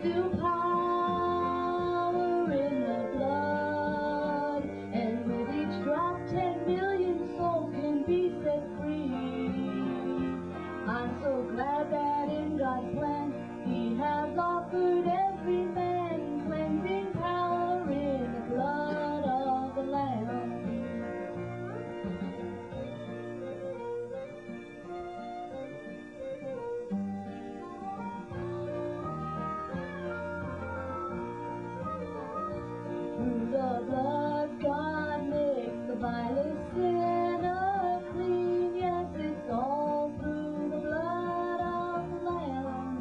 There's still power in the blood, and with each drop 10 million souls can be set free. I'm so glad that in God's plan He has offered every man cleansing power in the blood of the Lamb. Through the blood God makes the vilest sinner clean. Yes, it's all through the blood of the Lamb.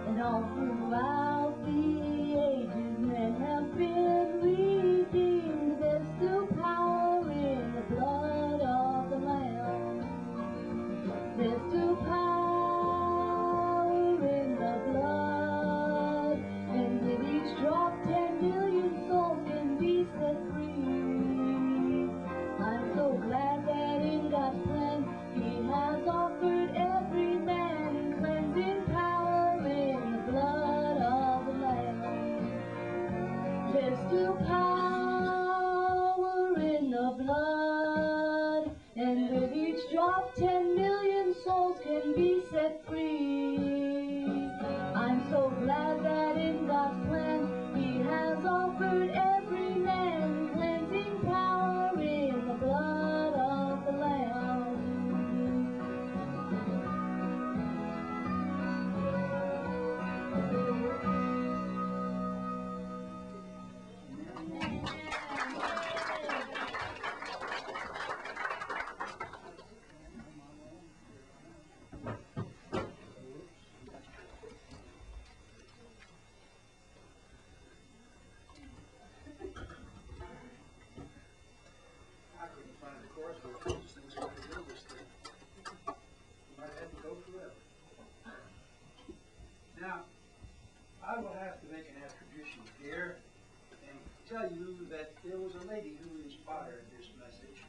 And all throughout the ages men have been redeemed. There's still power in the blood of the Lamb. There's still power in the blood, and with each drop 10 million souls can be set free. I'm so glad that in God's plan He has offered every man cleansing power in the blood of the Lamb. There's still power in the blood, and with each drop 10 million souls can be set free. I'm so glad that in God's plan He has offered every man cleansing power in the blood of the Lamb. I couldn't find a course where these things I could do this thing. You might have to go forever. Now, I will have to make an attribution here and tell you that there was a lady who inspired this message.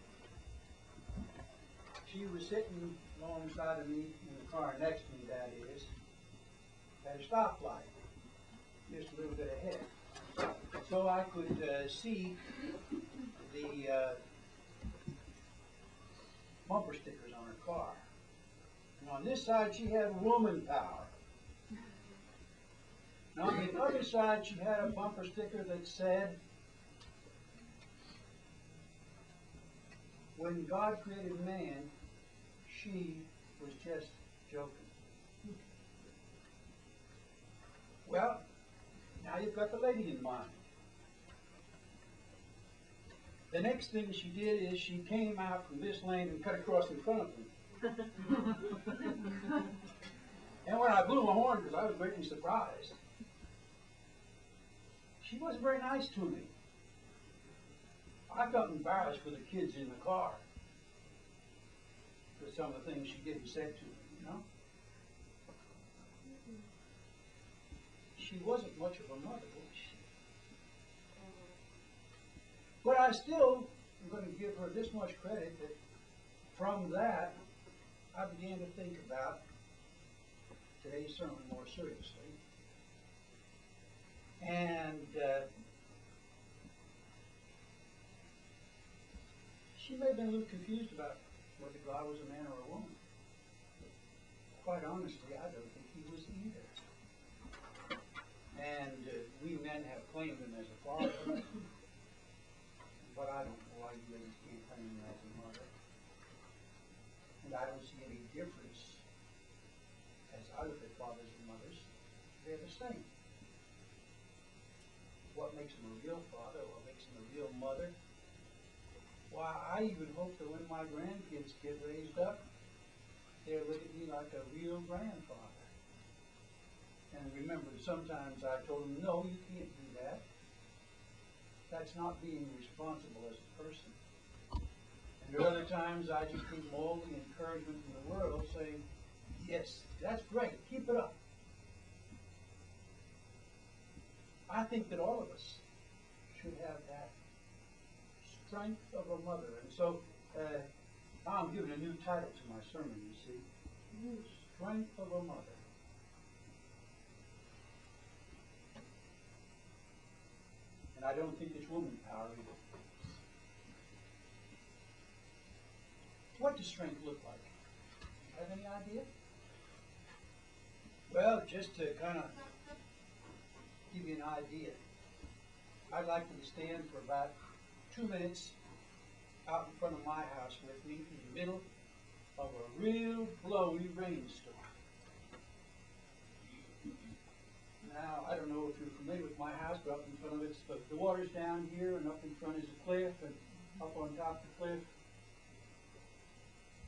She was sitting alongside of me in the car next to me, that is, at a stoplight, just a little bit ahead. So I could see the bumper stickers on her car. And on this side she had woman power. And on the other side she had a bumper sticker that said, when God created man, she was just joking. Well, now you've got the lady in mind. The next thing she did is she came out from this lane and cut across in front of me. And when I blew my horn, because I was greatly surprised, she wasn't very nice to me. I felt embarrassed for the kids in the car for some of the things she did and said to me, you know. She wasn't much of a mother, was she? But I still am going to give her this much credit that from that I began to think about today's sermon more seriously. And she may have been a little confused about whether God was a man or a woman. Quite honestly, I don't think He was either. And we men have claimed Him as a father, but I don't know why you ladies can't claim Him as a mother. And I don't see any difference as I look at fathers and mothers. They're the same. What makes them a real father? What makes them a real mother? Why, I even hope that when my grandkids get raised up, they'll look at me like a real grandfather. And remember, sometimes I told them, no, you can't do that. That's not being responsible as a person. And there are other times I just need all the encouragement in the world saying, yes, that's great, keep it up. I think that all of us should have that strength of a mother. And so I'm giving a new title to my sermon, you see. Strength of a mother. And I don't think it's woman power either. What does strength look like? Have any idea? Well, just to kind of give you an idea, I'd like you to stand for about 2 minutes out in front of my house with me in the middle of a real blowy rainstorm. Now, I don't know if you're familiar with my house, but up in front of it, the water's down here, and up in front is a cliff, and up on top of the cliff.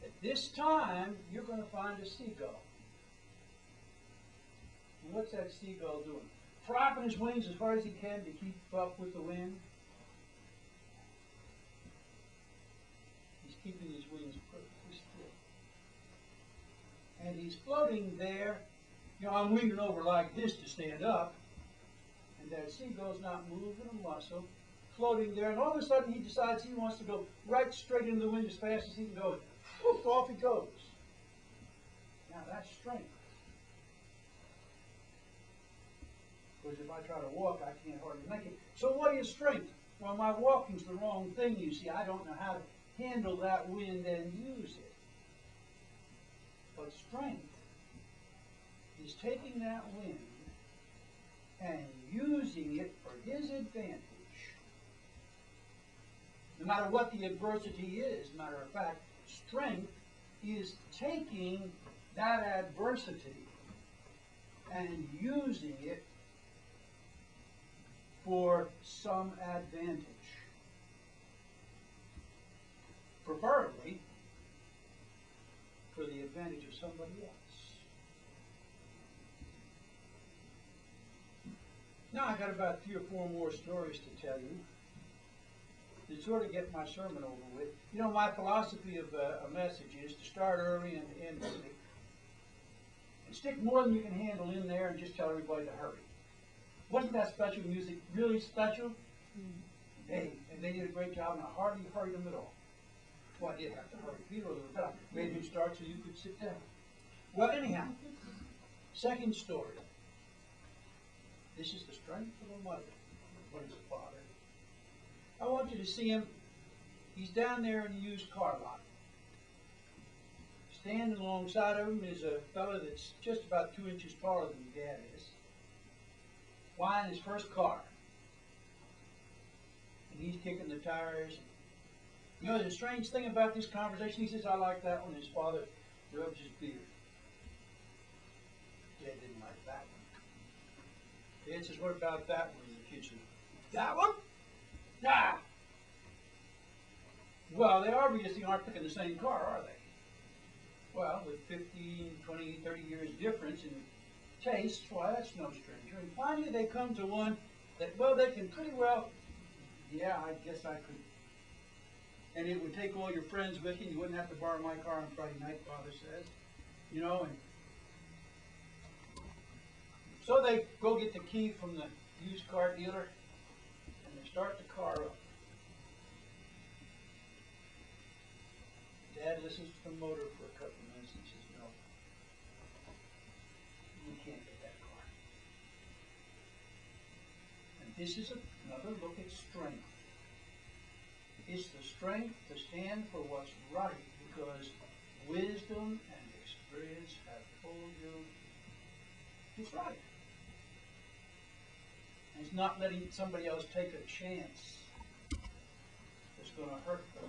At this time, you're going to find a seagull. And what's that seagull doing? Flapping his wings as hard as he can to keep up with the wind. He's keeping his wings perfectly still. And he's floating there. You know, I'm leaning over like this to stand up. And that seagull's not moving a muscle, floating there. And all of a sudden he decides he wants to go right straight into the wind as fast as he can go. Poof, off he goes. Now that's strength. Because if I try to walk, I can't hardly make it. So what is strength? Well, my walking's the wrong thing, you see. I don't know how to handle that wind and use it. But strength is taking that wind and using it for his advantage. No matter what the adversity is, matter of fact, strength is taking that adversity and using it for some advantage. Preferably for the advantage of somebody else. Now I got about 3 or 4 more stories to tell you to sort of get my sermon over with. You know, my philosophy of a message is to start early and to end early. And stick more than you can handle in there and just tell everybody to hurry. Wasn't that special music really special? Hey, and they did a great job, and I hardly hurried them at all. Well, I did have to hurry Peter a little bit. I made him start so you could sit down. Well, anyhow, second story. This is the strength of a mother. What is a father? I want you to see him. He's down there in the used car lot. Standing alongside of him is a fellow that's just about 2 inches taller than your dad is. Buying his first car. And he's kicking the tires. You know, the strange thing about this conversation, he says, I like that one. His father rubs his beard. Dad didn't like that one. Dad says, what about that one? And the kid says, that one? Nah. Well, they obviously aren't picking the same car, are they? Well, with 15, 20, 30 years difference in taste, why, that's no stranger. And finally they come to one that, well, they can pretty well, yeah, I guess I could. And it would take all your friends with you. You wouldn't have to borrow my car on Friday night, Father says. You know, and so they go get the key from the used car dealer, and they start the car up. Dad listens to the motor for a couple of minutes and says, no, you can't get that car. And this is another look at strength. It's the strength to stand for what's right because wisdom and experience have told you it's right. And it's not letting somebody else take a chance that's going to hurt them